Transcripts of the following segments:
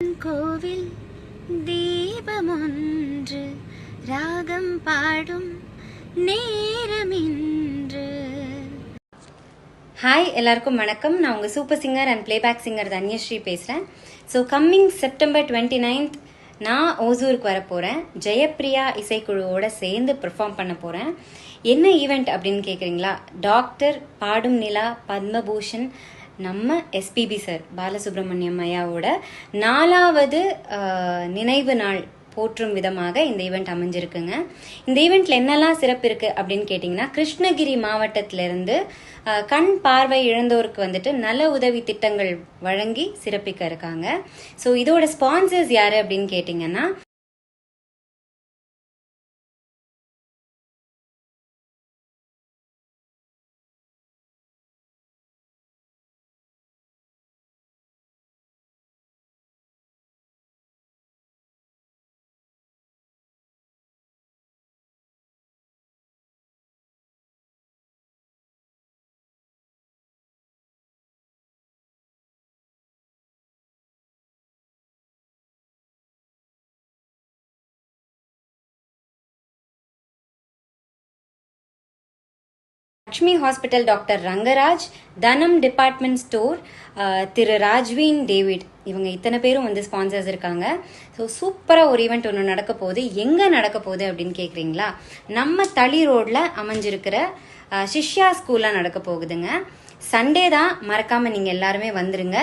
கோவில் தீபமொன்று ராகம் பாடும் நேரமின்று. ஹாய், எல்லாருக்கும் வணக்கம். நான் உங்கள் super singer and playback singer Dhanyashree பேசுகிறேன். ஸோ கம்மிங் செப்டம்பர் 29th நான் ஓசூருக்கு வர போகிறேன். ஜெயப்பிரியா இசைக்குழுவோட சேர்ந்து பெர்ஃபார்ம் பண்ண போகிறேன். என்ன ஈவெண்ட் அப்படின்னு கேட்குறீங்களா? டாக்டர் பாடும் நிலா பத்மபூஷன் நம்ம எஸ்பிபி சார் பாலசுப்ரமணியம் ஐயாவோட 4வது நினைவு நாள் போற்றும் விதமாக இந்த ஈவெண்ட் அமைஞ்சிருக்குங்க. இந்த ஈவெண்ட்ல என்னெல்லாம் சிறப்பு இருக்கு அப்படின்னு கேட்டிங்கன்னா, கிருஷ்ணகிரி மாவட்டத்திலிருந்து கண் பார்வை இழந்தோருக்கு வந்துட்டு நல உதவி திட்டங்கள் வழங்கி சிறப்பிக்க இருக்காங்க. ஸோ இதோட ஸ்பான்சர்ஸ் யாரு அப்படின்னு கேட்டிங்கன்னா, லக்ஷ்மி ஹாஸ்பிட்டல் டாக்டர் ரங்கராஜ், தனம் டிபார்ட்மெண்ட் ஸ்டோர் திரு ராஜ்வீன் டேவிட், இவங்க இத்தனை பேரும் வந்து ஸ்பான்சர்ஸ் இருக்காங்க. ஸோ சூப்பராக ஒரு ஈவெண்ட் ஒன்று நடக்க போகுது. எங்கே நடக்க போகுது அப்படின்னு கேட்குறீங்களா? நம்ம தளி ரோடில் அமைஞ்சிருக்கிற சிஷ்யா ஸ்கூலில் நடக்க போகுதுங்க. சண்டே தான், மறக்காமல் நீங்கள் எல்லாருமே வந்துருங்க.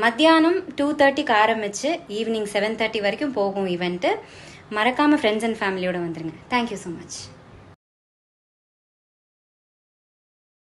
மத்தியானம் 2:30க்கு ஆரம்பித்து ஈவினிங் 7:30 வரைக்கும் போகும் ஈவெண்ட்டு. மறக்காமல் ஃப்ரெண்ட்ஸ் அண்ட் ஃபேமிலியோடு வந்துருங்க. Thank you so much.